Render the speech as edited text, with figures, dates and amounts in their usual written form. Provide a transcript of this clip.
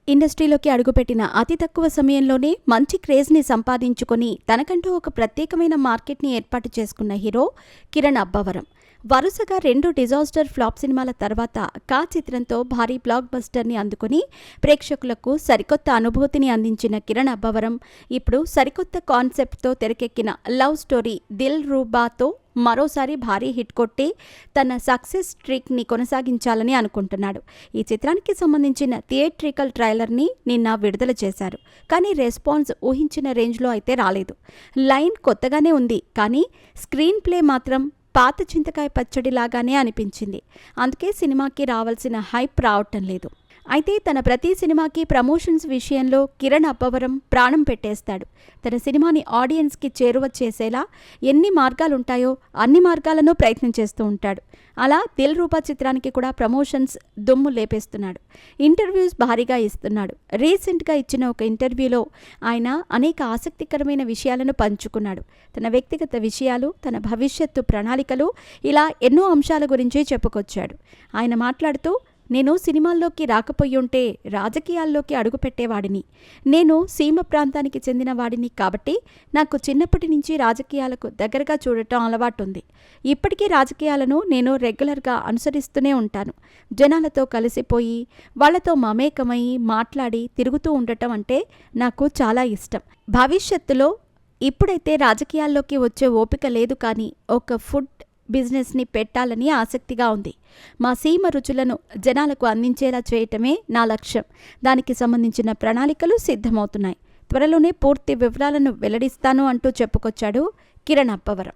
ఇండస్ట్రీలోకి అడుగుపెట్టిన అతి తక్కువ సమయంలోనే మంచి క్రేజ్ని సంపాదించుకొని తనకంటూ ఒక ప్రత్యేకమైన మార్కెట్ని ఏర్పాటు చేసుకున్న హీరో కిరణ్ అబ్బవరం. వరుసగా 2 డిజాస్టర్ ఫ్లాప్ సినిమాల తర్వాత కా చిత్రంతో భారీ బ్లాక్ బస్టర్ని అందుకుని ప్రేక్షకులకు సరికొత్త అనుభూతిని అందించిన కిరణ్ అబ్బవరం ఇప్పుడు సరికొత్త కాన్సెప్ట్తో తెరకెక్కిన లవ్ స్టోరీ దిల్ రూబాతో మరోసారి భారీ హిట్ కొట్టి తన సక్సెస్ స్ట్రీక్ని కొనసాగించాలని అనుకుంటున్నాడు. ఈ చిత్రానికి సంబంధించిన థియేట్రికల్ ట్రైలర్ని నిన్న విడుదల చేశారు. కానీ రెస్పాన్స్ ఊహించిన రేంజ్లో అయితే రాలేదు. లైన్ కొత్తగానే ఉంది, కానీ స్క్రీన్ ప్లే మాత్రం పాత చింతకాయ పచ్చడిలాగానే అనిపించింది. అందుకే సినిమాకి రావాల్సిన హైప్ రావటం లేదు. అయితే తన ప్రతి సినిమాకి ప్రమోషన్స్ విషయంలో కిరణ్ అబ్బవరం ప్రాణం పెట్టేస్తాడు. తన సినిమాని ఆడియన్స్కి చేరువ చేసేలా ఎన్ని మార్గాలుంటాయో అన్ని మార్గాలను ప్రయత్నం చేస్తూ ఉంటాడు. అలా దిల్ రూబా చిత్రానికి కూడా ప్రమోషన్స్ దుమ్ము లేపేస్తున్నాడు. ఇంటర్వ్యూస్ భారీగా ఇస్తున్నాడు. రీసెంట్గా ఇచ్చిన ఒక ఇంటర్వ్యూలో ఆయన అనేక ఆసక్తికరమైన విషయాలను పంచుకున్నాడు. తన వ్యక్తిగత విషయాలు, తన భవిష్యత్తు ప్రణాళికలు, ఇలా ఎన్నో అంశాల గురించి చెప్పుకొచ్చాడు. ఆయన మాట్లాడుతూ, నేను సినిమాల్లోకి రాకపోయుంటే రాజకీయాల్లోకి అడుగుపెట్టేవాడిని. నేను సీమ ప్రాంతానికి చెందిన వాడిని కాబట్టి నాకు చిన్నప్పటి నుంచి రాజకీయాలకు దగ్గరగా చూడటం అలవాటుంది. ఇప్పటికీ రాజకీయాలను నేను రెగ్యులర్గా అనుసరిస్తూనే ఉంటాను. జనాలతో కలిసిపోయి వాళ్లతో మమేకమై మాట్లాడి తిరుగుతూ ఉండటం అంటే నాకు చాలా ఇష్టం. భవిష్యత్తులో ఇప్పుడైతే రాజకీయాల్లోకి వచ్చే ఓపిక లేదు, కానీ ఒక ఫుడ్ బిజినెస్ని పెట్టాలని ఆసక్తిగా ఉంది. మా సీమ రుచులను జనాలకు అందించేలా చేయటమే నా లక్ష్యం. దానికి సంబంధించిన ప్రణాళికలు సిద్ధమవుతున్నాయి. త్వరలోనే పూర్తి వివరాలను వెల్లడిస్తాను అంటూ చెప్పుకొచ్చాడు కిరణ్ అబ్బవరం.